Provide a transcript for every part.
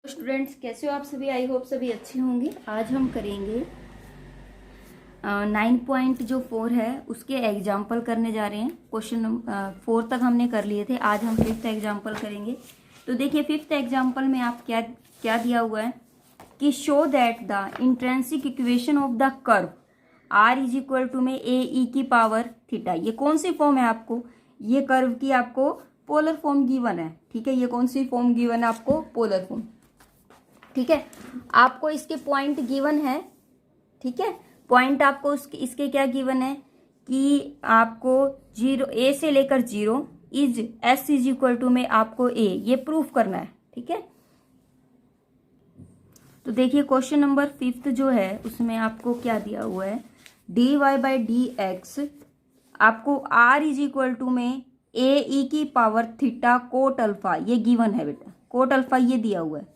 Students कैसे हो आप सभी। आई होप सभी अच्छे होंगे। आज हम करेंगे 9.4 है उसके एग्जाम्पल करने जा रहे हैं। क्वेश्चन नंबर 4 तक हमने कर लिए थे। आज हम 5th एग्जाम्पल करेंगे। तो देखिए 5th एग्जाम्पल में आप क्या क्या दिया हुआ है कि show that the intrinsic equation of the curve r is equal to में ए ई की पावर थीटा। ये कौन सी फॉर्म है आपको, ये कर्व की आपको पोलर फॉर्म गिवन है। ठीक है, ये कौन सी फॉर्म गिवन है आपको, पोलर फॉर्म। ठीक है, आपको इसके पॉइंट गिवन है। ठीक है, पॉइंट आपको इसके क्या गिवन है कि आपको 0 a से लेकर 0 is s is equal to में आपको a, ये प्रूफ करना है। ठीक है, तो देखिए क्वेश्चन नंबर 5th जो है उसमें आपको क्या दिया हुआ है, dy बाई डी एक्स आपको r इज इक्वल टू में a e की पावर थीटा कोट अल्फा, ये गिवन है बेटा, कोट अल्फा ये दिया हुआ है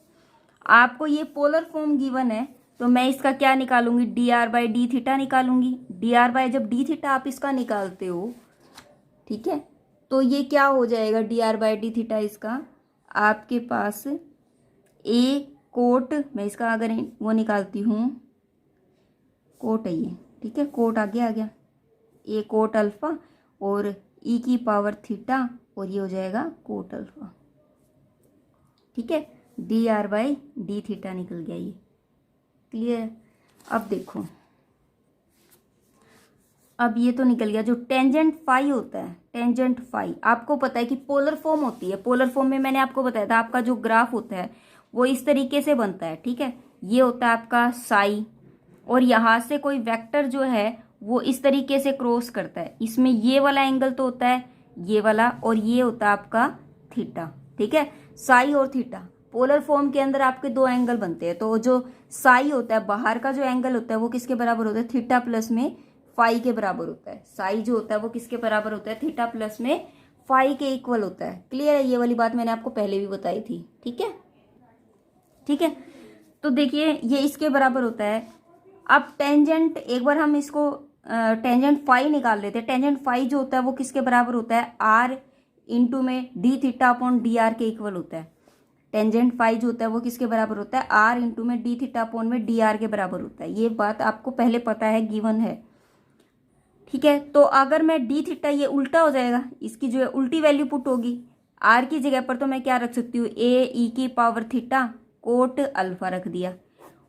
आपको। ये पोलर फॉर्म गिवन है तो मैं इसका क्या निकालूंगी, D R by D theta निकालूंगी। डी आर बाई जब डी थीटा आप इसका निकालते हो, ठीक है, तो ये क्या हो जाएगा, D R by D theta इसका आपके पास ए कोट, मैं इसका अगर वो निकालती हूँ कोट है ये। ठीक है, कोट आगे आ गया, ए कोट अल्फा और ई की पावर थीटा और ये हो जाएगा कोट अल्फा। ठीक है, D R by D theta निकल गया, ये क्लियर। अब देखो, अब ये तो निकल गया। जो टेंजेंट फाई होता है, टेंजेंट फाई आपको पता है कि पोलर फॉर्म होती है। पोलर फॉर्म में मैंने आपको बताया था आपका जो ग्राफ होता है वो इस तरीके से बनता है। ठीक है, ये होता है आपका साई और यहाँ से कोई वेक्टर जो है वो इस तरीके से क्रॉस करता है। इसमें ये वाला एंगल तो होता है ये वाला और ये होता है आपका थीटा। ठीक है, साई और थीटा पोलर फॉर्म के अंदर आपके दो एंगल बनते हैं। तो जो साई होता है बाहर का जो एंगल होता है वो किसके बराबर होता है, थीटा प्लस में फाई के बराबर होता है। साई जो होता है वो किसके बराबर होता है, थीटा प्लस में फाई के इक्वल होता है। क्लियर है, ये वाली बात मैंने आपको पहले भी बताई थी। ठीक है, ठीक है, तो देखिए ये इसके बराबर होता है। अब टेंजेंट, एक बार हम इसको टेंजेंट फाई निकाल लेते हैं। टेंजेंट फाई जो होता है वो किसके बराबर होता है, आर इंटू में D theta upon D R के इक्वल होता है। टेंजेंट फाई जो होता है वो किसके बराबर होता है, आर इंटू में डी थीटा अपॉन में डी आर के बराबर होता है। ये बात आपको पहले पता है, गिवन है। ठीक है, तो अगर मैं डी थीटा, ये उल्टा हो जाएगा, इसकी जो है उल्टी वैल्यू पुट होगी आर की जगह पर, तो मैं क्या रख सकती हूँ, ए ई की पावर थीटा कोट अल्फा रख दिया।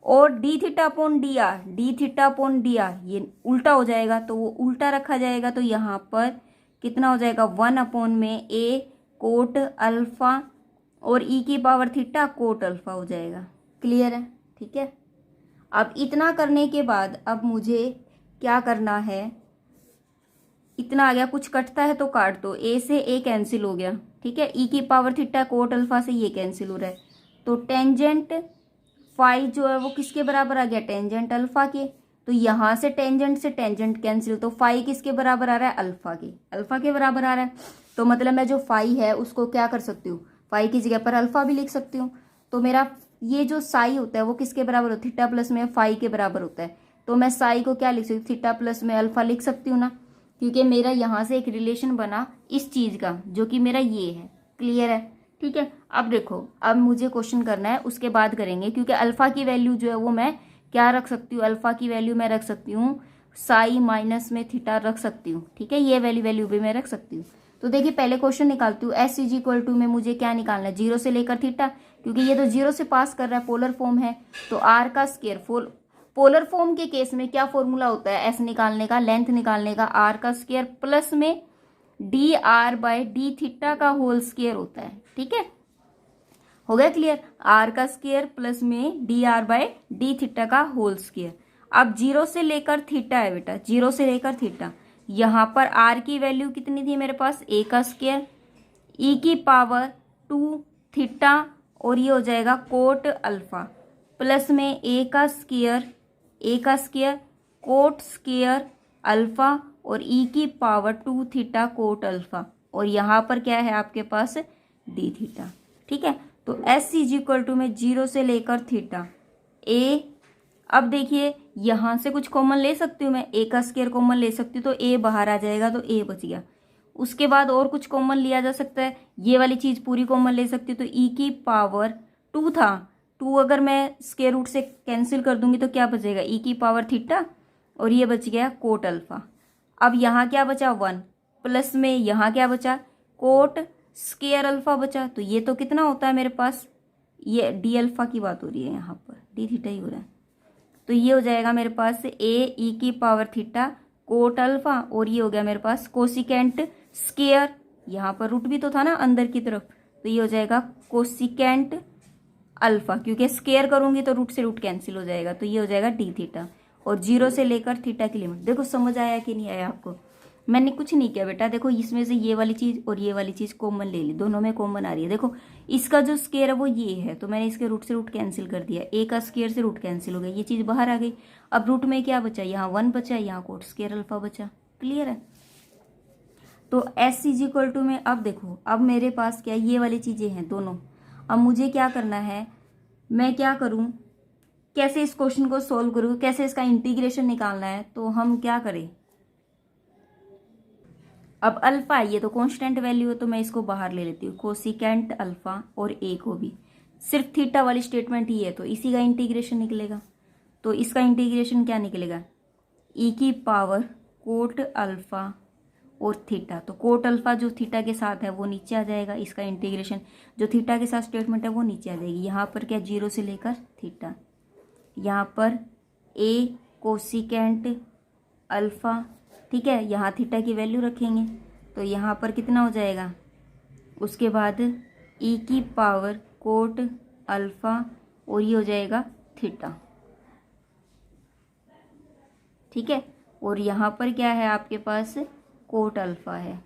और D theta upon D R, D theta upon D R ये उल्टा हो जाएगा तो वो उल्टा रखा जाएगा। तो यहाँ पर कितना हो जाएगा, 1 अपॉन में ए कोट अल्फा और ई की पावर थीटा कोट अल्फा हो जाएगा। क्लियर है, ठीक है। अब इतना करने के बाद अब मुझे क्या करना है, इतना आ गया, कुछ कटता है तो काट दो, ए से ए कैंसिल हो गया। ठीक है, ई की पावर थीटा कोट अल्फा से ये कैंसिल हो रहा है। तो टेंजेंट फाई जो है वो किसके बराबर आ गया, टेंजेंट अल्फा के। तो यहाँ से टेंजेंट कैंसिल, तो फाई किसके बराबर आ रहा है, अल्फा के, अल्फा के बराबर आ रहा है। तो मतलब मैं जो फाई है उसको क्या कर सकती हूँ, फाई की जगह पर अल्फा भी लिख सकती हूँ। तो मेरा ये जो साई होता है वो किसके बराबर होता है, थीटा प्लस में फाई के बराबर होता है। तो मैं साई को क्या लिख सकती हूँ, थीटा प्लस में अल्फा लिख सकती हूँ ना, क्योंकि मेरा यहाँ से एक रिलेशन बना इस चीज का जो कि मेरा ये है। क्लियर है, ठीक है। अब देखो, अब मुझे क्वेश्चन करना है, उसके बाद करेंगे, क्योंकि अल्फा की वैल्यू जो है वो मैं क्या रख सकती हूँ, अल्फा की वैल्यू मैं रख सकती हूँ साई माइनस में थीटा रख सकती हूँ। ठीक है, ये वैल्यू भी मैं रख सकती हूँ। तो देखिए पहले क्वेश्चन निकालती हूँ, एस इज इक्वल टू में मुझे क्या निकालना है, 0 से लेकर थीटा, क्योंकि ये तो 0 से पास कर रहा है, पोलर फॉर्म है। तो आर का स्क्वायर, पोलर फॉर्म के केस में क्या फॉर्मूला होता है, एस निकालने का, लेंथ निकालने का, आर का स्क्वायर प्लस में D R by D theta का होल स्क्वायर होता है। ठीक है, हो गया क्लियर, आर का स्क्वायर प्लस में D R by D theta का होल स्क्वायर। अब 0 से लेकर थीटा है बेटा, 0 से लेकर थीटा, यहाँ पर आर की वैल्यू कितनी थी मेरे पास, ए का स्क्वायर, ई की पावर 2 थीटा और ये हो जाएगा कोट अल्फा प्लस में ए का स्क्वायर कोट स्क्वायर अल्फा और ई की पावर 2 थीटा कोट अल्फा, और यहाँ पर क्या है आपके पास, डी थीटा। ठीक है, तो एस इज इक्वल टू में 0 से लेकर थीटा ए। अब देखिए यहाँ से कुछ कॉमन ले सकती हूँ मैं, ए का स्क्वायर कॉमन ले सकती हूँ, तो ए बाहर आ जाएगा, तो ए बच गया। उसके बाद और कुछ कॉमन लिया जा सकता है, ये वाली चीज पूरी कॉमन ले सकती हूँ, तो ई की पावर 2 था 2 अगर मैं स्क्वायर रूट से कैंसिल कर दूंगी तो क्या बचेगा, ई की पावर थीटा, और ये बच गया कोट अल्फा। अब यहाँ क्या बचा 1, प्लस में यहाँ क्या बचा कोट स्क्वायर अल्फा बचा। तो ये तो कितना होता है मेरे पास, ये डी अल्फा की बात हो रही है, यहाँ पर डी थीटा ही हो रहा है। तो ये हो जाएगा मेरे पास ए ई की पावर थीटा कोट अल्फा, और ये हो गया मेरे पास कोसिकेंट स्क्वायर, यहाँ पर रूट भी तो था ना अंदर की तरफ, तो ये हो जाएगा कोसिकेंट अल्फा, क्योंकि स्क्वायर करूंगी तो रूट से रूट कैंसिल हो जाएगा, तो ये हो जाएगा डी थीटा। और 0 से लेकर थीटा की लिमिट। देखो समझ आया कि नहीं आया आपको, मैंने कुछ नहीं किया बेटा। देखो इसमें से ये वाली चीज़ और ये वाली चीज़ कॉमन ले ली, दोनों में कॉमन आ रही है। देखो इसका जो स्क्वायर है वो ये है, तो मैंने इसके रूट से रूट कैंसिल कर दिया, ए का स्क्वायर से रूट कैंसिल हो गया, ये चीज़ बाहर आ गई। अब रूट में क्या बचा, यहाँ 1 बचा, यहाँ कोट स्क्वायर अल्फा बचा। क्लियर है। तो एस इज इक्वल टू में अब देखो, अब मेरे पास क्या ये वाली चीज़ें हैं दोनों। अब मुझे क्या करना है, मैं क्या करूँ, कैसे इस क्वेश्चन को सोल्व करूँ, कैसे इसका इंटीग्रेशन निकालना है। तो हम क्या करें, अब अल्फा ये तो कांस्टेंट वैल्यू है, तो मैं इसको बाहर ले लेती हूँ, कोसिकेंट अल्फा और ए को भी। सिर्फ थीटा वाली स्टेटमेंट ही है, तो इसी का इंटीग्रेशन निकलेगा। तो इसका इंटीग्रेशन क्या निकलेगा, ई की पावर कोट अल्फा और थीटा। तो कोट अल्फा जो थीटा के साथ है वो नीचे आ जाएगा, इसका इंटीग्रेशन जो थीटा के साथ स्टेटमेंट है वो नीचे आ जाएगी। यहाँ पर क्या 0 से लेकर थीटा, यहाँ पर ए कोसिकेंट अल्फा, ठीक है, यहाँ थीटा की वैल्यू रखेंगे, तो यहाँ पर कितना हो जाएगा, उसके बाद ई की पावर कोट अल्फा और ये हो जाएगा थीटा। ठीक है, और यहाँ पर क्या है आपके पास कोट अल्फा है।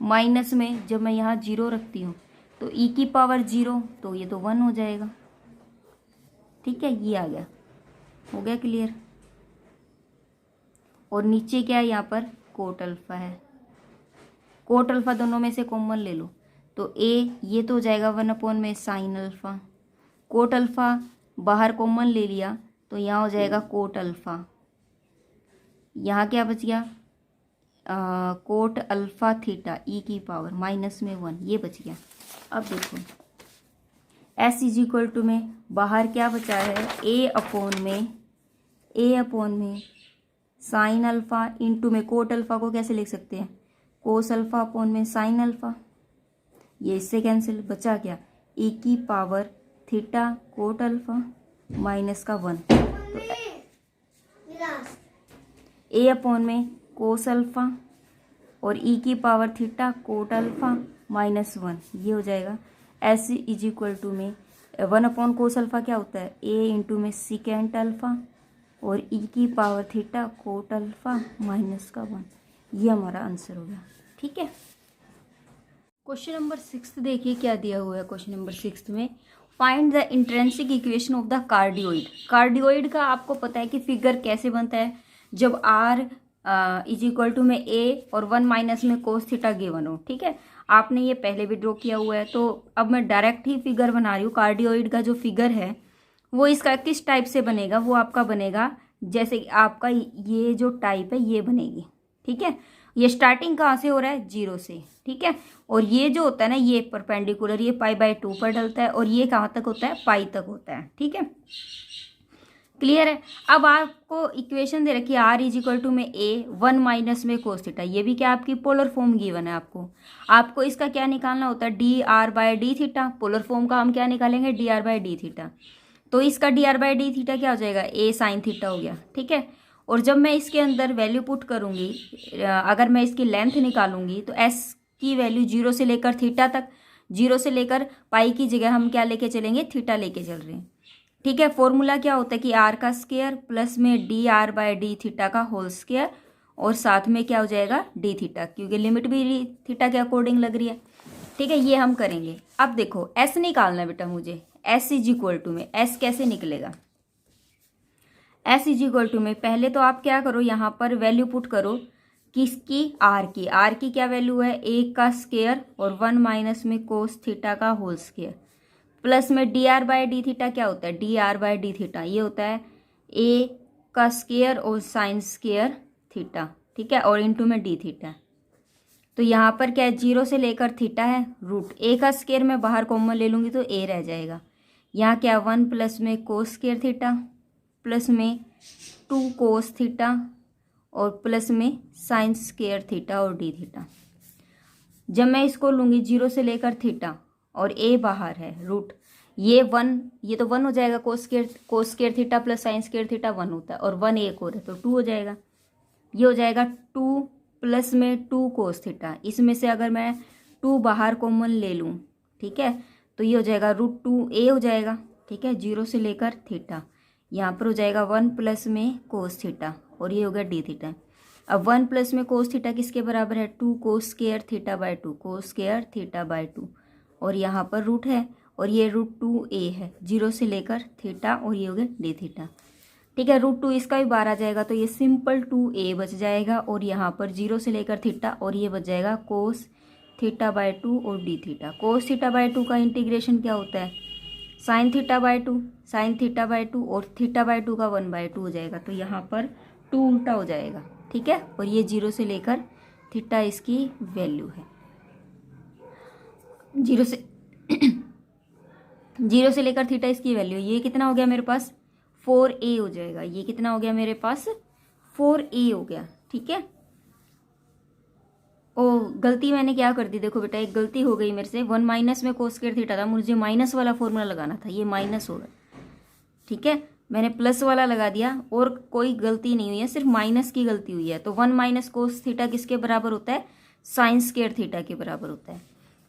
माइनस में जब मैं यहाँ 0 रखती हूँ तो ई की पावर 0, तो ये तो 1 हो जाएगा। ठीक है, ये आ गया, हो गया क्लियर। और नीचे क्या है, यहाँ पर कोट अल्फा है, कोट अल्फा दोनों में से कॉमन ले लो, तो ए ये तो हो जाएगा 1 में साइन अल्फा, कोट अल्फा बाहर कॉमन ले लिया तो यहाँ हो जाएगा कोट अल्फा। यहाँ क्या बच गया, कोट अल्फा थीटा ई की पावर माइनस में 1, ये बच गया। अब देखो एस इज इक्वल टू में बाहर क्या बचा है, ए अपॉन में साइन अल्फा इंटू में कोट अल्फा को कैसे लिख सकते हैं, कोस अल्फा अपॉन में साइन अल्फा, ये इससे कैंसिल, बचा क्या ए की power theta coat alpha minus का 1, तो ए अपॉन में कोस अल्फा और ई की power theta coat alpha minus 1, ये हो जाएगा। एस इज इक्वल टू में 1 अपॉन कोस अल्फा क्या होता है, ए इंटू में सिकेंट अल्फा और ई की power theta coat alpha minus का 1, ये हमारा आंसर हो गया। ठीक है, क्वेश्चन नंबर 6 देखिए क्या दिया हुआ है। क्वेश्चन नंबर 6 में find the intrinsic equation of the cardioid. Cardioid का आपको पता है कि फिगर कैसे बनता है, जब आर इज इक्वल टू में ए और 1 माइनस में कोस थीटा गिवन हो। ठीक है, आपने ये पहले भी ड्रॉ किया हुआ है, तो अब मैं डायरेक्ट ही फिगर बना रही हूँ। कार्डियोइड का जो फिगर है वो इसका किस टाइप से बनेगा, वो आपका बनेगा जैसे कि आपका ये जो टाइप है ये बनेगी। ठीक है, ये स्टार्टिंग कहाँ से हो रहा है, 0 से। ठीक है, और ये जो होता है ना ये परपेंडिकुलर, ये π/2 पर डलता है, और ये कहाँ तक होता है, पाई तक होता है। ठीक है, क्लियर है। अब आपको इक्वेशन दे रखी है आर इज इक्वल टू में ए 1 माइनस में कोस थीटा, ये भी क्या आपकी पोलर फॉर्म गिवन है। आपको इसका क्या निकालना होता है, D R by D theta. Polar form का हम क्या निकालेंगे, D R by D theta. तो इसका D R by D theta क्या हो जाएगा, ए साइन थीटा हो गया। ठीक है, और जब मैं इसके अंदर वैल्यू पुट करूंगी, अगर मैं इसकी लेंथ निकालूंगी तो एस की वैल्यू 0 से लेकर थीटा तक, 0 से लेकर पाई की जगह हम क्या लेके चलेंगे, थीटा लेके चल रहे हैं। ठीक है, फॉर्मूला क्या होता है कि आर का स्क्वायर प्लस में D R by D theta का होल स्क्वायर, और साथ में क्या हो जाएगा डी थीटा, क्योंकि लिमिट भी थीटा के अकॉर्डिंग लग रही है। ठीक है, ये हम करेंगे। अब देखो एस निकालना है बेटा मुझे, एस इज इक्वल टू में एस कैसे निकलेगा, एस इज इक्वल टू में पहले तो आप क्या करो, यहाँ पर वैल्यू पुट करो किसकी, आर की क्या वैल्यू है, 1 का स्क्वायर और 1 माइनस में कोस थीटा का होल स्क्वायर, प्लस में D R by D theta क्या होता है, D R by D theta ये होता है ए का स्क्वायर और साइन स्क्वायर थीटा। ठीक है, और इंटू में डी थीटा। तो यहाँ पर क्या है, 0 से लेकर थीटा है, रूट ए का स्क्वायर मैं बाहर कॉमन ले लूँगी तो ए रह जाएगा, यहाँ क्या 1 प्लस में कोस स्क्वायर थीटा प्लस में 2 कोस थीटा और प्लस में साइन स्क्वायर थीटा और डी थीटा। जब मैं इसको लूँगी 0 से लेकर थीटा और ए बाहर है रूट, ये 1, ये तो 1 हो जाएगा, cos square theta plus sine square theta 1 होता है और 1 एक और है तो 2 हो जाएगा। ये हो जाएगा 2 प्लस में 2 कोस थीटा, इसमें से अगर मैं 2 बाहर कॉमन ले लूँ, ठीक है, तो ये हो जाएगा √2a हो जाएगा, ठीक है, 0 से लेकर थीटा। यहाँ पर हो जाएगा 1 प्लस में कोस थीटा और ये हो गया डी थीटा। अब 1 प्लस में कोस थीटा किसके बराबर है, 2 cos square theta by 2, cos square theta by 2, और यहाँ पर रूट है और ये √2a है, 0 से लेकर थीटा और ये हो गया डी थीटा, ठीक है। √2 इसका भी बाहर आ जाएगा तो ये सिंपल 2a बच जाएगा और यहाँ पर 0 से लेकर थीटा और ये बच जाएगा कोस थीटा बाय 2 और D theta. Cos theta by 2 का इंटीग्रेशन क्या होता है, sine theta by 2, sine theta by 2 और थीटा बाय 2 का 1/2 हो जाएगा, तो यहाँ पर 2 उल्टा हो जाएगा, ठीक है। और ये 0 से लेकर थीटा इसकी वैल्यू है, 0 से 0 से लेकर थीटा इसकी वैल्यू। ये कितना हो गया मेरे पास, 4a हो जाएगा। ये कितना हो गया मेरे पास, 4a हो गया, ठीक है। ओ गलती मैंने क्या कर दी, देखो बेटा एक गलती हो गई मेरे से, 1 माइनस में कोस स्क्वायर थीटा था, मुझे माइनस वाला फॉर्मूला लगाना था, ये माइनस होगा, ठीक है, मैंने प्लस वाला लगा दिया और कोई गलती नहीं हुई है, सिर्फ माइनस की गलती हुई है। तो 1 माइनस कोस थीटा किसके बराबर होता है, साइन स्क्वायर थीटा के बराबर होता है।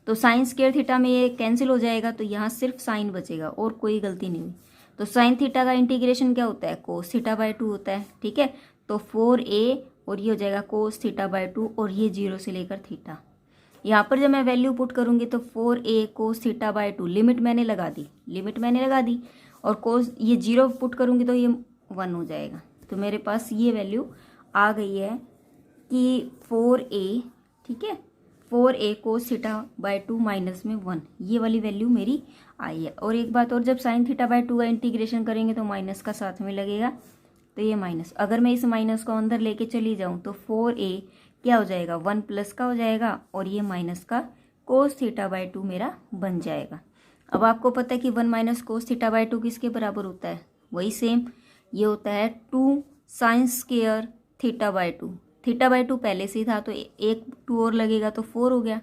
तो साइन स्क्वायर थीटा में ये कैंसिल हो जाएगा तो यहाँ सिर्फ साइन बचेगा और कोई गलती नहीं हुई। तो साइन थीटा का इंटीग्रेशन क्या होता है, कोस थीटा बाय 2 होता है, ठीक है। तो 4a और ये हो जाएगा कोस थीटा बाय 2 और ये 0 से लेकर थीटा। यहाँ पर जब मैं वैल्यू पुट करूँगी तो 4a cos theta by 2, limit मैंने लगा दी और कोस ये 0 पुट करूँगी तो ये 1 हो जाएगा। तो मेरे पास ये वैल्यू आ गई है कि 4a, ठीक है, 4a cos theta by 2 minus में 1, ये वाली वैल्यू मेरी आई है। और एक बात और, जब साइन थीटा बाय 2 का इंटीग्रेशन करेंगे तो माइनस का साथ में लगेगा, तो ये माइनस, अगर मैं इस माइनस को अंदर लेके चली जाऊं तो 4a क्या हो जाएगा, 1 प्लस का हो जाएगा और ये माइनस का कोस थीटा बाय 2 मेरा बन जाएगा। अब आपको पता है कि 1 माइनस कोस थीटा बाय 2 किसके बराबर होता है, वही सेम, ये होता है 2 sine square theta by 2। Theta by 2 पहले से ही था तो एक 2 और लगेगा तो 4 हो गया,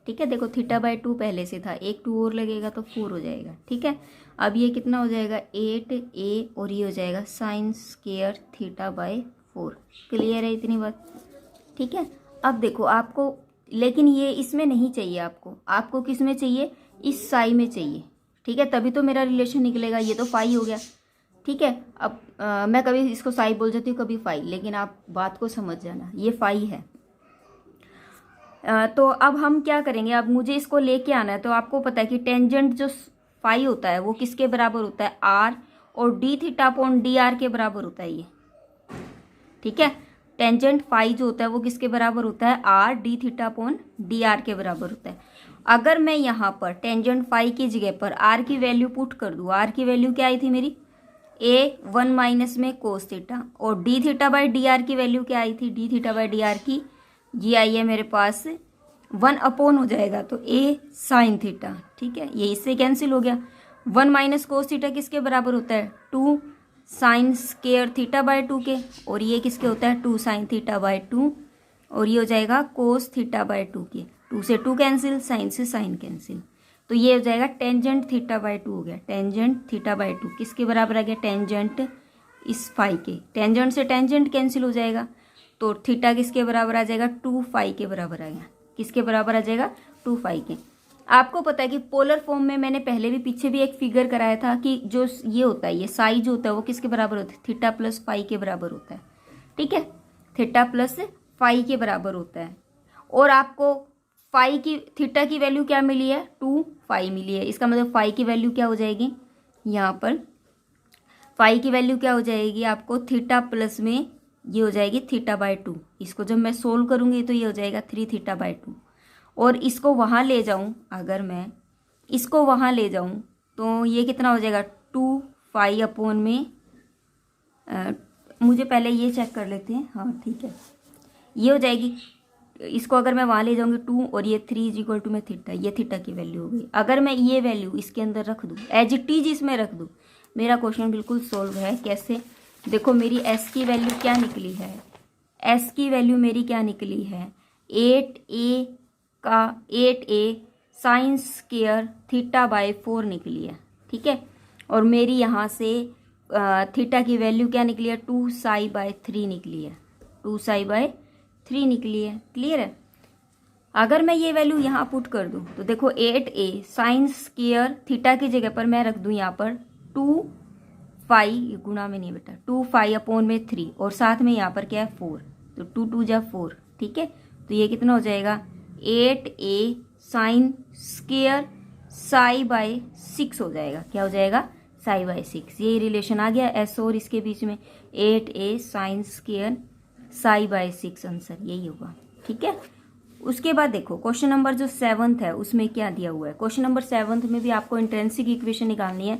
ठीक है। देखो थीटा बाय 2 पहले से था, एक 2 और लगेगा तो 4 हो जाएगा, ठीक है। अब ये कितना हो जाएगा, 8a और ये हो जाएगा sine square theta by 4। Clear है इतनी बात, ठीक है। अब देखो आपको, लेकिन ये इसमें नहीं चाहिए, आपको किस में चाहिए, इस साई में चाहिए, ठीक है, तभी तो मेरा रिलेशन निकलेगा। ये तो फाई हो गया, ठीक है। अब मैं कभी इसको साई बोल जाती हूँ, कभी फाई, लेकिन आप बात को समझ जाना, ये फाई है। तो अब हम क्या करेंगे, अब मुझे इसको लेके आना है। तो आपको पता है कि टेंजेंट जो फाई होता है वो किसके बराबर होता है, आर, और D theta upon D R के बराबर होता है ये, ठीक है। टेंजेंट फाई जो होता है वो किसके बराबर होता है, R D theta upon D R के बराबर होता है। अगर मैं यहाँ पर टेंजेंट फाई की जगह पर आर की वैल्यू पुट कर दूँ, आर की वैल्यू क्या आई थी मेरी, ए 1 माइनस में कोस थीटा, और D theta by D R की वैल्यू क्या आई थी, D theta by D R की ये आई है मेरे पास 1 अपॉन हो जाएगा तो ए साइन थीटा, ठीक है, ये इससे कैंसिल हो गया। 1 माइनस कोस थीटा किसके बराबर होता है, 2 साइन स्क्वायर थीटा बाय 2 के, और ये किसके होता है, 2 साइन थीटा बाय 2, और ये हो जाएगा कोस थीटा बाय 2 के, 2 से 2 कैंसिल, साइन से साइन कैंसिल, तो ये हो जाएगा टेंजेंट थीटा बाय 2 हो गया। टेंजेंट थीटा बाय 2 किसके बराबर आ गया, टेंजेंट इस फाई के, टेंजेंट से टेंजेंट कैंसिल हो जाएगा तो थीटा किसके बराबर आ जाएगा, 2 फाई के बराबर आ गया। किसके बराबर आ जाएगा, 2 फाई के। आपको पता है कि पोलर फॉर्म में मैंने पहले भी पीछे भी एक फिगर कराया था कि जो ये होता है, ये साई जो होता है वो किसके बराबर होता है, थीटा प्लस फाई के बराबर होता है, ठीक है, थीटा प्लस फाई के बराबर होता है। और आपको फाई की, थीटा की वैल्यू क्या मिली है, 2 फाई मिली है, इसका मतलब फाई की वैल्यू क्या हो जाएगी, यहाँ पर फाई की वैल्यू क्या हो जाएगी आपको, थीटा प्लस में ये हो जाएगी थीटा बाय 2। इसको जब मैं सोल्व करूँगी तो ये हो जाएगा 3 थीटा बाय 2, और इसको वहाँ ले जाऊँ, अगर मैं इसको वहाँ ले जाऊँ तो ये कितना हो जाएगा, 2 फाई अपॉन में मुझे पहले ये चेक कर लेते हैं, हाँ ठीक है, ये हो जाएगी इसको अगर मैं वहाँ ले जाऊँगी 2 और ये 3 इज इक्वल टू में थीटा, ये थीटा की वैल्यू हो गई। अगर मैं ये वैल्यू इसके अंदर रख दूँ, एज इट इज इसमें रख दूँ, मेरा क्वेश्चन बिल्कुल सोल्व है। कैसे? देखो मेरी एस की वैल्यू क्या निकली है, एस की वैल्यू मेरी क्या निकली है, 8a sine square theta by 4 निकली है, ठीक है। और मेरी यहाँ से थीटा की वैल्यू क्या निकली है, 2 साई बाय 3 निकली है, 2 साई बाय 3 निकली है। क्लियर है? अगर मैं ये वैल्यू यहाँ पुट कर दूँ तो देखो 8a साइन स्क्वायर थीटा की जगह पर मैं रख दूँ यहाँ पर 2 फाई, गुणा में नहीं बेटा, 2 फाई अपॉन में 3 और साथ में यहाँ पर क्या है 4, तो 2 2 जा 4, ठीक है। तो ये कितना हो जाएगा 8a sine square psi by 6 हो जाएगा। क्या हो जाएगा? साई बाय 6। ये रिलेशन आ गया एस और इसके बीच में, 8a sine square psi by 6, answer यही होगा, ठीक है। उसके बाद देखो क्वेश्चन नंबर जो 7th है उसमें क्या दिया हुआ है। क्वेश्चन नंबर 7th में भी आपको इंट्रिंसिक इक्वेशन निकालनी है।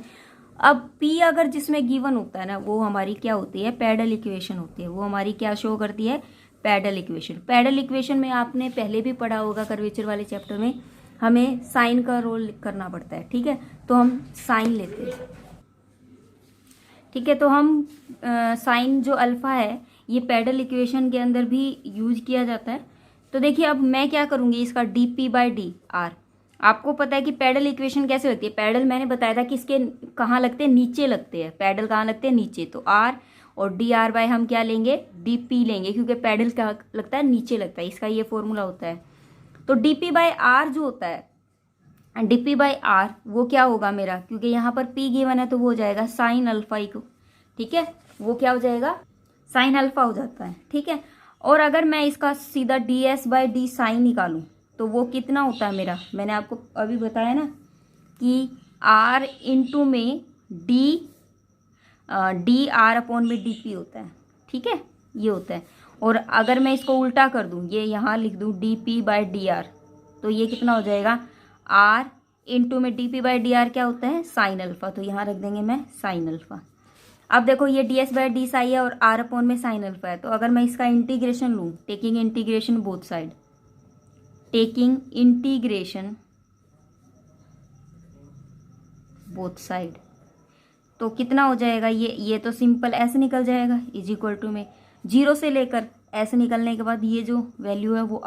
अब P अगर जिसमें गिवन होता है ना, वो हमारी क्या होती है, पैडल इक्वेशन होती है। वो हमारी क्या शो करती है, पैडल इक्वेशन। पैडल इक्वेशन में आपने पहले भी पढ़ा होगा कर्वेचर वाले चैप्टर में, हमें साइन का रोल करना पड़ता है, ठीक है। तो हम साइन लेते हैं, ठीक है। तो हम साइन जो अल्फा है ये पैडल इक्वेशन के अंदर भी यूज किया जाता है। तो देखिए अब मैं क्या करूँगी, इसका D P by D R, आपको पता है कि पैडल इक्वेशन कैसे लगती है। पैडल मैंने बताया था कि इसके कहाँ लगते हैं, नीचे लगते हैं। पैडल कहाँ लगते हैं, नीचे। तो आर और डी आर बाय हम क्या लेंगे, डी पी लेंगे, क्योंकि पैडल कहाँ लगता है, नीचे लगता है। इसका ये फॉर्मूला होता है। तो डी पी बाई आर जो होता है, डी पी बाई आर वो क्या होगा मेरा, क्योंकि यहाँ पर पी गिवन है तो वो हो जाएगा साइन अल्फा को, ठीक है। वो क्या हो जाएगा, साइन अल्फा हो जाता है, ठीक है। और अगर मैं इसका सीधा D S by D sine निकालूं तो वो कितना होता है मेरा, मैंने आपको अभी बताया ना कि आर इंटू में डी आर अपॉन में डी पी होता है, ठीक है, ये होता है। और अगर मैं इसको उल्टा कर दूं, ये यहाँ लिख दूं D P by D R, तो ये कितना हो जाएगा, आर इंटू में D P by D R क्या होता है, साइन अल्फा। तो यहाँ रख देंगे मैं साइन अल्फा। अब देखो ये D S by D Sai है और आर अपॉन में साइन अल्फा है। तो अगर मैं इसका इंटीग्रेशन लूँ, taking integration both side, taking integration both side, तो कितना हो जाएगा, ये तो सिंपल ऐसे निकल जाएगा, इज इक्वल टू में 0 से लेकर ऐसे निकलने के बाद ये जो वैल्यू है वो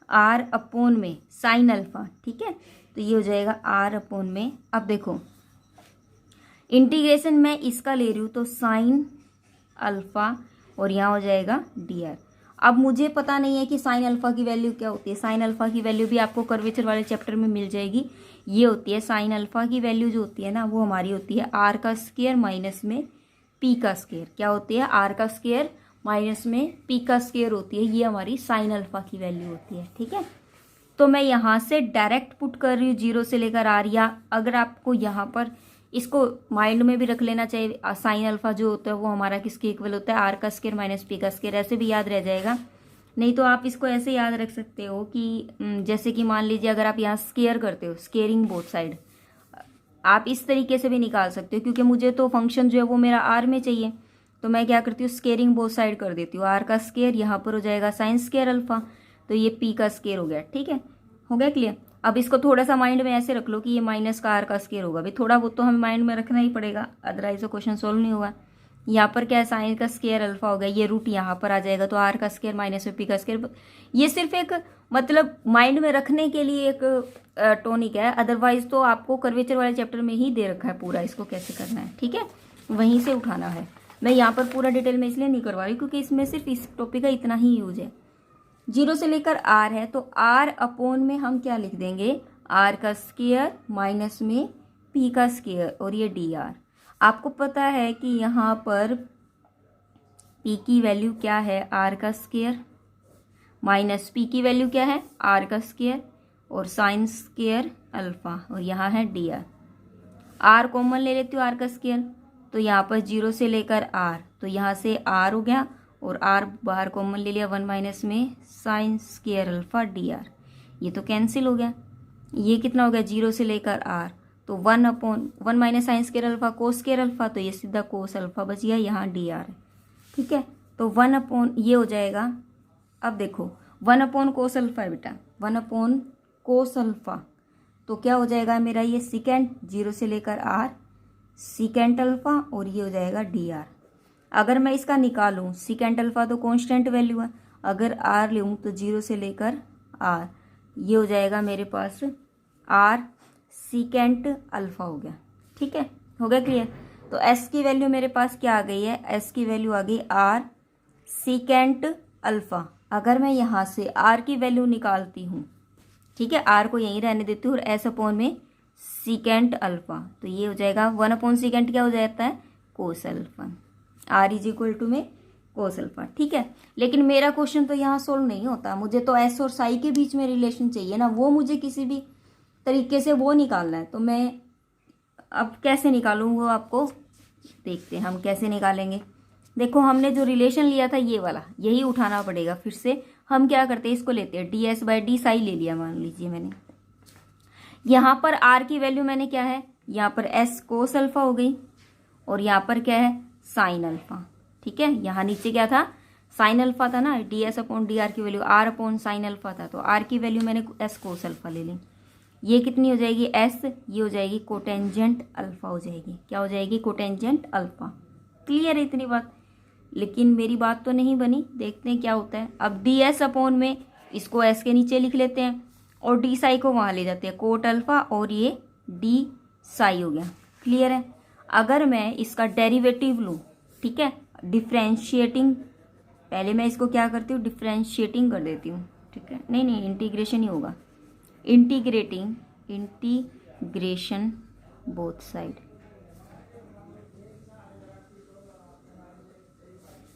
आर अपॉन में साइन अल्फा, ठीक है। तो ये हो जाएगा आर अपॉन में, अब देखो इंटीग्रेशन मैं इसका ले रही हूँ तो साइन अल्फा और यहाँ हो जाएगा डी आर। अब मुझे पता नहीं है कि साइन अल्फा की वैल्यू क्या होती है। साइन अल्फा की वैल्यू भी आपको कर्वेचर वाले चैप्टर में मिल जाएगी। ये होती है साइन अल्फा की वैल्यू जो होती है ना, वो हमारी होती है आर का स्क्वायर माइनस में पी का स्क्वायर। क्या होती है, आर का स्क्वायर माइनस में पी का स्क्वायर होती है। ये हमारी साइन अल्फा की वैल्यू होती है, ठीक है। तो मैं यहाँ से डायरेक्ट पुट कर रही हूँ 0 से लेकर आर, या अगर आपको यहाँ पर इसको माइंड में भी रख लेना चाहिए, साइन अल्फा जो होता है वो हमारा किसके इक्वल होता है, आर का स्क्वायर माइनस पी का स्क्वायर, ऐसे भी याद रह जाएगा। नहीं तो आप इसको ऐसे याद रख सकते हो कि जैसे कि मान लीजिए अगर आप यहाँ स्केयर करते हो, स्केयरिंग बोथ साइड, आप इस तरीके से भी निकाल सकते हो। क्योंकि मुझे तो फंक्शन जो है वो मेरा आर में चाहिए, तो मैं क्या करती हूँ, स्केयरिंग बोथ साइड कर देती हूँ। आर का स्क्वायर यहाँ पर हो जाएगा साइन स्क्वायर अल्फा, तो ये पी का स्क्वायर हो गया, ठीक है, हो गया क्लियर। अब इसको थोड़ा सा माइंड में ऐसे रख लो कि ये माइनस का आर का स्क्वायर होगा। भाई थोड़ा बहुत तो हमें माइंड में रखना ही पड़ेगा, अदरवाइज तो क्वेश्चन सोल्व नहीं होगा। यहाँ पर क्या है, साइन का स्क्वायर अल्फा हो गया, ये रूट यहाँ पर आ जाएगा, तो आर का स्क्वायर माइनस में पी का स्क्वायर। ये सिर्फ एक मतलब माइंड में रखने के लिए एक टॉनिक है, अदरवाइज तो आपको कर्वेचर वाले चैप्टर में ही दे रखा है पूरा इसको कैसे करना है, ठीक है, वहीं से उठाना है। मैं यहाँ पर पूरा डिटेल में इसलिए नहीं करवा रही क्योंकि इसमें सिर्फ इस टॉपिक का इतना ही यूज है। 0 से लेकर आर है, तो आर अपॉन में हम क्या लिख देंगे, आर का स्क्वायर माइनस में पी का स्क्वायर, और ये डी आर। आपको पता है कि यहाँ पर पी की वैल्यू क्या है, आर का स्क्वायर, माइनस पी की वैल्यू क्या है, आर का स्क्वायर, और साइन स्क्वायर अल्फा, और यहाँ है डी आर। आर कॉमन ले लेती हूँ, आर का स्क्वायर, तो यहाँ पर 0 से लेकर आर, तो यहाँ से आर हो गया और आर बाहर कॉमन ले लिया, 1 माइनस में sine square alpha D R. ये तो कैंसिल हो गया। ये कितना हो गया, 0 से लेकर आर, तो 1 minus sine square alpha cos square alpha, तो ये सीधा कोस अल्फा बच गया, यहाँ डी आर है, ठीक है। तो 1 अपॉन ये हो जाएगा। अब देखो 1/cos अल्फा है बेटा, 1/cos अल्फा। तो क्या हो जाएगा मेरा ये सीकेंट 0 से लेकर r सीकेंट अल्फा, और ये हो जाएगा dr। अगर मैं इसका निकालूं, सीकेंट अल्फा तो कांस्टेंट वैल्यू है, अगर r लूँ तो 0 से लेकर r, ये हो जाएगा मेरे पास r सीकेंट अल्फा हो गया। ठीक है, हो गया क्लियर। तो s की वैल्यू मेरे पास क्या आ गई है, s की वैल्यू आ गई r सीकेंट अल्फा। अगर मैं यहाँ से r की वैल्यू निकालती हूँ, ठीक है, r को यहीं रहने देती हूँ, और s अपॉन में सीकेंट अल्फा, तो ये हो जाएगा 1/सीकेंट क्या हो जाता है, cos alpha. r is equal to में कोस अल्फा। ठीक है, लेकिन मेरा क्वेश्चन तो यहाँ सोल्व नहीं होता, मुझे तो s और साई के बीच में रिलेशन चाहिए ना, वो मुझे किसी भी तरीके से वो निकालना है। तो मैं अब कैसे निकालूँ वो आपको देखते हैं हम कैसे निकालेंगे। देखो, हमने जो रिलेशन लिया था ये वाला, यही उठाना पड़ेगा फिर से। हम क्या करते हैं, इसको लेते हैं ds/d साई ले लिया, मान लीजिए मैंने। यहाँ पर r की वैल्यू मैंने क्या है, यहाँ पर s कोस अल्फा हो गई, और यहाँ पर क्या है, साइन अल्फा। ठीक है, यहाँ नीचे क्या था, साइन अल्फा था ना, ds/dr की value r upon sine alpha था, तो r की वैल्यू मैंने s कोस अल्फा ले ली। ये कितनी हो जाएगी s, ये हो जाएगी कोटेंजेंट अल्फा हो जाएगी। क्या हो जाएगी, कोटेंजेंट अल्फा। क्लियर है इतनी बात। लेकिन मेरी बात तो नहीं बनी, देखते हैं क्या होता है। अब ds अपॉन में इसको s के नीचे लिख लेते हैं, और डी साई को वहाँ ले जाते हैं, कोट अल्फा, और ये डी साई हो गया। क्लियर है। अगर मैं इसका डेरिवेटिव लूँ, ठीक है, डिफ्रेंशिएटिंग, पहले मैं इसको क्या करती हूँ, डिफ्रेंशिएटिंग कर देती हूँ। ठीक है, नहीं इंटीग्रेशन ही होगा, integration both side,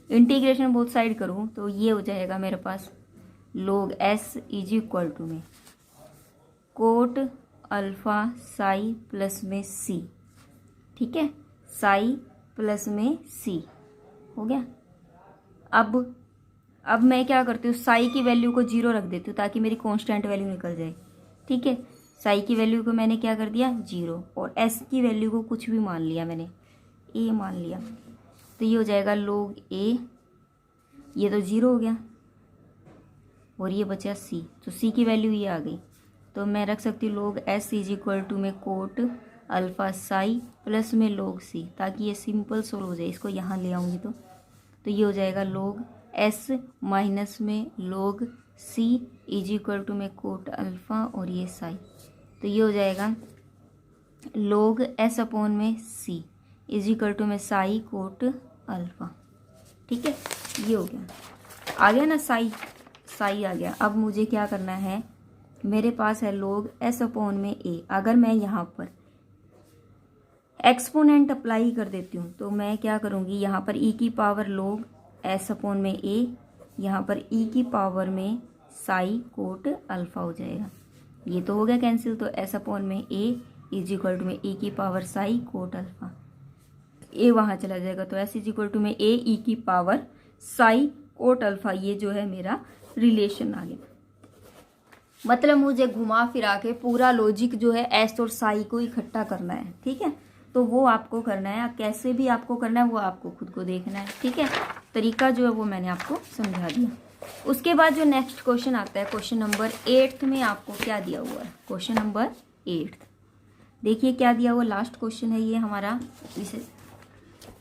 integration both side करूँ तो ये हो जाएगा मेरे पास log s is equal to में कोट अल्फा साई प्लस में c। ठीक है, साई प्लस में c हो गया। अब मैं क्या करती हूँ, साई की वैल्यू को 0 रख देती हूँ ताकि मेरी कांस्टेंट वैल्यू निकल जाए। ठीक है, साई की वैल्यू को मैंने क्या कर दिया 0, और s की वैल्यू को कुछ भी मान लिया मैंने, a मान लिया, तो ये हो जाएगा log a, ये तो 0 हो गया, और ये बचा c, तो c की वैल्यू ये आ गई। तो मैं रख सकती हूँ log s is equal to में कोट अल्फा साई प्लस में log c, ताकि ये सिंपल सोल्व हो जाए। इसको यहाँ ले आऊँगी तो ये हो जाएगा log s माइनस में log c is equal to में कोट अल्फा, और ये साई, तो ये हो जाएगा log s अपॉन में c इज इक्वल टू में साई कोट अल्फा। ठीक है, ये हो गया, आ गया ना, साई आ गया। अब मुझे क्या करना है, मेरे पास है log s अपॉन में a। अगर मैं यहाँ पर एक्सपोनेंट अप्लाई कर देती हूँ तो मैं क्या करूँगी, यहाँ पर e की पावर log s अपॉन में a, यहाँ पर e की पावर में साई कोट अल्फा हो जाएगा। ये तो हो गया कैंसिल, तो s अपॉन में a इज इक्वल टू में e की power psi coat alpha, a वहाँ चला जाएगा, तो s इज इक्वल टू में a e की पावर साई कोट अल्फा। ये जो है मेरा रिलेशन आ गया। मतलब मुझे घुमा फिरा के पूरा लॉजिक जो है एस और साई को इकट्ठा करना है। ठीक है, तो वो आपको करना है, कैसे भी आपको करना है वो आपको खुद को देखना है। ठीक है, तरीका जो है वो मैंने आपको समझा दिया। उसके बाद जो नेक्स्ट क्वेश्चन आता है, क्वेश्चन नंबर 8 में आपको क्या दिया हुआ है, क्वेश्चन नंबर 8 देखिए क्या दिया हुआ, लास्ट क्वेश्चन है ये हमारा विषय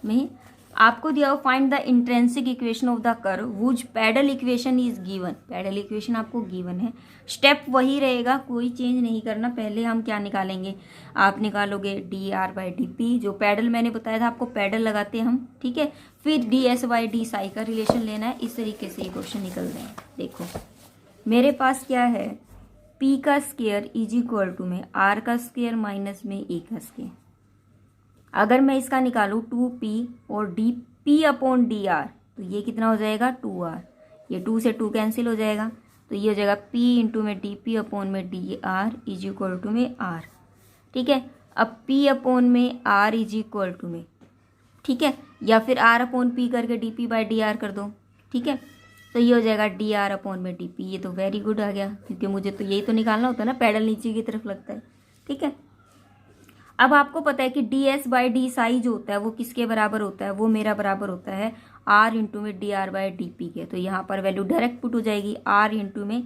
में। आपको दिया हुआ find the intrinsic equation of the curve which pedal equation is given. Pedal equation आपको गिवन है, स्टेप वही रहेगा, कोई चेंज नहीं करना। पहले हम क्या निकालेंगे, आप निकालोगे dr/dp, जो पैडल मैंने बताया था आपको, पैडल लगाते हैं हम। ठीक है, फिर ds/d साई का रिलेशन लेना है। इस तरीके से ये क्वेश्चन निकल रहे हैं। देखो मेरे पास क्या है, p का स्क्वायर इज इक्वल टू में r का स्क्वायर माइनस में a का स्क्वायर। अगर मैं इसका निकालूँ 2p और dp अपॉन dr, तो ये कितना हो जाएगा 2r, ये 2 से 2 कैंसिल हो जाएगा, तो ये हो जाएगा p इंटू में dp अपॉन में dr इज इक्वल टू में r। ठीक है, अब p अपॉन में r इज इक्वल टू में, ठीक है, या फिर r अपॉन p करके dp/dr कर दो। ठीक है, तो ये हो जाएगा dr अपॉन में dp। ये तो वेरी गुड आ गया, क्योंकि मुझे तो यही तो निकालना होता है ना, पैडल नीचे की तरफ लगता है। ठीक है, अब आपको पता है कि D S by D Sai जो होता है वो किसके बराबर होता है, वो मेरा बराबर होता है आर इंटू में D R by D P के। तो यहाँ पर वैल्यू डायरेक्ट पुट हो जाएगी आर इंटू में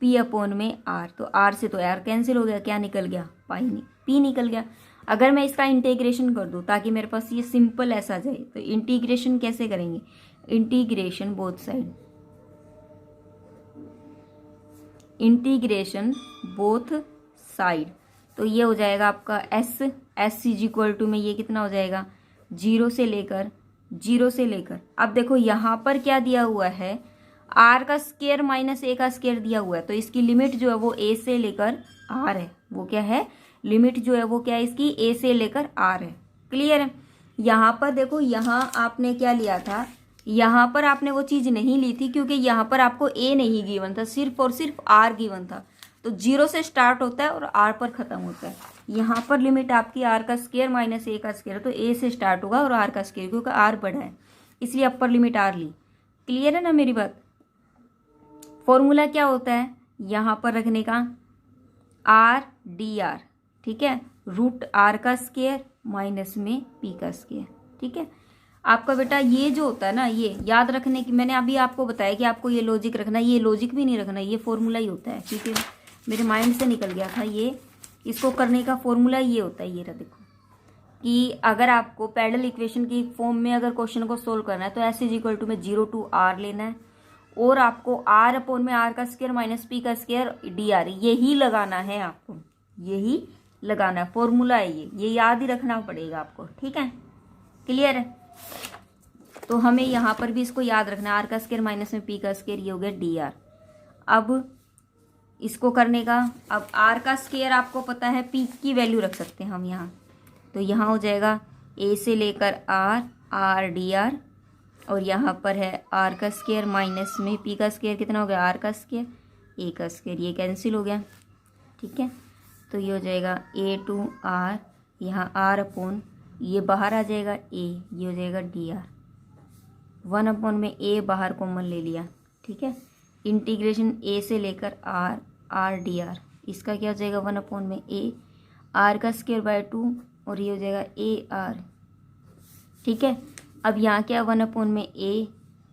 पी अपॉन में आर। तो आर से तो आर कैंसिल हो गया, क्या निकल गया, पाई नहीं, पी निकल गया। अगर मैं इसका इंटीग्रेशन कर दूँ ताकि मेरे पास ये सिंपल ऐसा जाए, तो इंटीग्रेशन कैसे करेंगे, integration both side, integration both side. तो ये हो जाएगा आपका एस इज इक्वल टू में ये कितना हो जाएगा, जीरो से लेकर अब देखो यहाँ पर क्या दिया हुआ है, आर का स्क्वायर माइनस ए का स्क्वायर दिया हुआ है। तो इसकी लिमिट जो है वो ए से लेकर आर है, वो क्या है, लिमिट जो है वो क्या है इसकी, ए से लेकर आर है। क्लियर है। यहाँ पर देखो, यहाँ आपने क्या लिया था, यहाँ पर आपने वो चीज़ नहीं ली थी क्योंकि यहाँ पर आपको ए नहीं गिवन था, सिर्फ और सिर्फ आर गिवन था। तो जीरो से स्टार्ट होता है और आर पर ख़त्म होता है। यहाँ पर लिमिट आपकी आर का स्क्वायर माइनस ए का स्क्वायर, तो ए से स्टार्ट होगा और आर का स्क्वायर, क्योंकि आर बड़ा है इसलिए अपर लिमिट आर ली। क्लियर है ना मेरी बात। फॉर्मूला क्या होता है यहाँ पर रखने का, आर डी आर, ठीक है, रूट आर का स्क्वायर माइनस में पी का स्क्वायर। ठीक है, आपका बेटा ये जो होता है ना, ये याद रखने की, मैंने अभी आपको बताया कि आपको ये लॉजिक रखना, ये लॉजिक भी नहीं रखना, ये फॉर्मूला ही होता है। ठीक है, मेरे माइंड से निकल गया था ये, इसको करने का फॉर्मूला ये होता है। ये रहा देखो, कि अगर आपको पैरेलल इक्वेशन की फॉर्म में अगर क्वेश्चन को सोल्व करना है तो एस इज इक्वल टू में 0 to r लेना है, और आपको आर अपॉन में आर का स्क्वायर माइनस पी का स्क्वायर डी आर, यही लगाना है आपको, यही लगाना है, फॉर्मूला है ये याद ही रखना पड़ेगा आपको। ठीक है, क्लियर है। तो हमें यहाँ पर भी इसको याद रखना है, आर का स्क्वायर माइनस में पी का स्क्वायर, ये हो गया डी आर। अब इसको करने का, अब आर का स्क्वायर आपको पता है, पी की वैल्यू रख सकते हैं हम यहाँ, तो यहाँ हो जाएगा ए से लेकर आर, आर डी आर, और यहाँ पर है आर का स्क्वायर माइनस में पी का स्क्वायर, कितना हो गया, आर का स्क्वायर, ए का स्क्वायर, ये कैंसिल हो गया। ठीक है, तो ये हो जाएगा ए टू आर, यहाँ आर अपॉन, ये बाहर आ जाएगा ए, ये हो जाएगा डी आर, 1 अपॉन में ए बाहर कॉमन ले लिया। ठीक है, इंटीग्रेशन ए से लेकर आर, आर डी आर, इसका क्या हो जाएगा 1 अपॉन में ए, आर का स्क्वायर बाय 2, और ये हो जाएगा ए आर। ठीक है, अब यहाँ क्या 1 अपॉन में ए,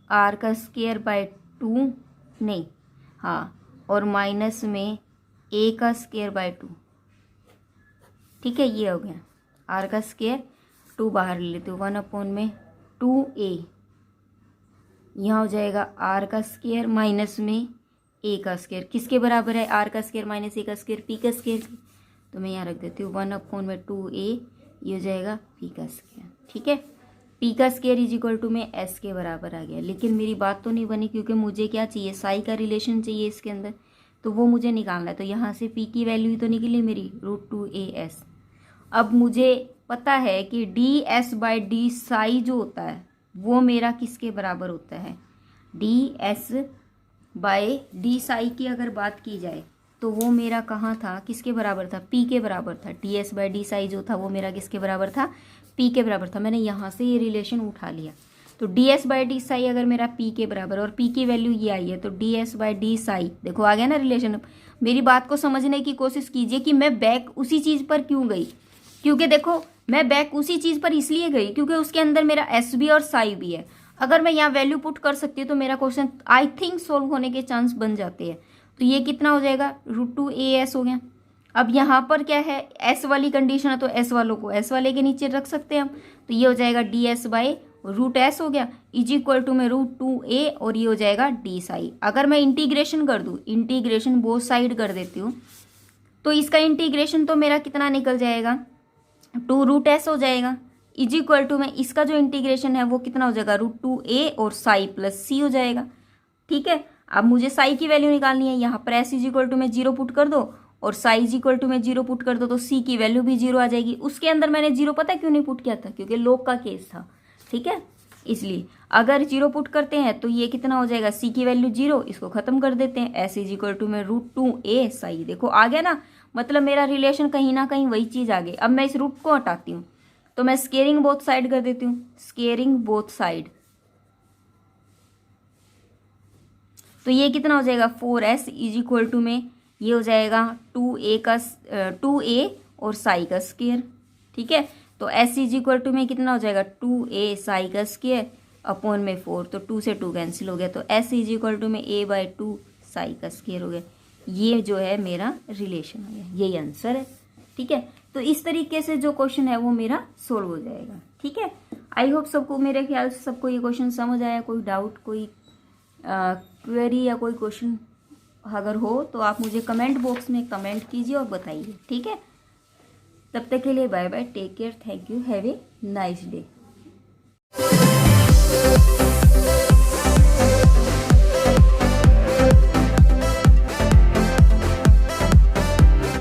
आर का स्क्वायर बाय 2 नहीं, हाँ, और माइनस में ए का स्क्वायर बाय 2। ठीक है, ये हो गया, आर का स्क्वायर 2 बाहर ले लेते हो, 1 अपॉन में 2a, यहाँ हो जाएगा आर का स्क्वायर माइनस में ए का स्क्वायर, किसके बराबर है, आर का स्क्वायर माइनस ए का स्क्वायर, पी का स्क्वायर। तो मैं यहाँ रख देती हूँ 1 अपॉन में 2a, ये हो जाएगा पी का स्क्वायर। ठीक है, पी का स्क्वायर इज इक्वल टू में एस के बराबर आ गया। लेकिन मेरी बात तो नहीं बनी, क्योंकि मुझे क्या चाहिए, साई का रिलेशन चाहिए इसके अंदर, तो वो मुझे निकालना है। तो यहाँ से पी की वैल्यू ही तो निकली मेरी, √2as। अब मुझे पता है कि D S by D Sai जो होता है वो मेरा किसके बराबर होता है, D S by D Sai की अगर बात की जाए तो वो मेरा कहाँ था, किसके बराबर था, पी के बराबर था। D S by D Sai जो था वो मेरा किसके बराबर था, पी के बराबर था। मैंने यहाँ से ये रिलेशन उठा लिया। तो D S by D Sai अगर मेरा पी के बराबर, और पी की वैल्यू ये आई है, तो D S by D Sai, देखो आ गया ना रिलेशन। मेरी बात को समझने की कोशिश कीजिए कि मैं बैक उसी चीज़ पर क्यों गई, क्योंकि देखो मैं बैक उसी चीज़ पर इसलिए गई क्योंकि उसके अंदर मेरा एस भी और साई भी है। अगर मैं यहाँ वैल्यू पुट कर सकती हूँ तो मेरा क्वेश्चन आई थिंक सोल्व होने के चांस बन जाते हैं। तो ये कितना हो जाएगा, √2as हो गया। अब यहाँ पर क्या है, एस वाली कंडीशन है, तो एस वालों को एस वाले के नीचे रख सकते हैं हम। तो ये हो जाएगा डी एस बाई √s हो गया, इज इक्वल टू में √2a, और ये हो जाएगा डी साई। अगर मैं इंटीग्रेशन कर दूँ, इंटीग्रेशन बोथ साइड कर देती हूँ, तो इसका इंटीग्रेशन तो मेरा कितना निकल जाएगा, 2√s हो जाएगा, इज इक्वल टू में इसका जो इंटीग्रेशन है वो कितना हो जाएगा, √2a और साई प्लस सी हो जाएगा। ठीक है, अब मुझे साई की वैल्यू निकालनी है। यहाँ पर एस इज इक्वल टू में 0 पुट कर दो और साई इज इक्वल टू में 0 पुट कर दो, तो सी की वैल्यू भी 0 आ जाएगी। उसके अंदर मैंने 0 पता क्यों नहीं पुट किया था, क्योंकि लॉग का केस था। ठीक है, इसलिए अगर 0 पुट करते हैं तो ये कितना हो जाएगा, सी की वैल्यू 0, इसको खत्म कर देते हैं, एस इज इक्वल टू में √2a साई। देखो आ गया ना, मतलब मेरा रिलेशन कहीं ना कहीं वही चीज़ आ गई। अब मैं इस रूट को हटाती हूँ तो मैं स्केयरिंग बोथ साइड कर देती हूँ, स्केयरिंग बोथ साइड, तो ये कितना हो जाएगा, 4s इज इक्वल टू में ये हो जाएगा 2a और साई का स्केयर, ठीक है। तो एस इज इक्वल टू में कितना हो जाएगा 2a साई का स्क्वायर अपॉन में 4, तो 2 से 2 कैंसिल हो गया, तो एस इज इक्वल टू में a/2 साई का स्क्वायर हो गया। ये जो है मेरा रिलेशन हो गया, यही आंसर है। ठीक है, तो इस तरीके से जो क्वेश्चन है वो मेरा सोल्व हो जाएगा। ठीक है, आई होप सबको, मेरे ख्याल से सबको ये क्वेश्चन समझ आया। कोई डाउट, कोई क्वेरी या कोई क्वेश्चन अगर हो तो आप मुझे कमेंट बॉक्स में कमेंट कीजिए और बताइए। ठीक है, तब तक के लिए bye bye, take care, thank you, have a nice day.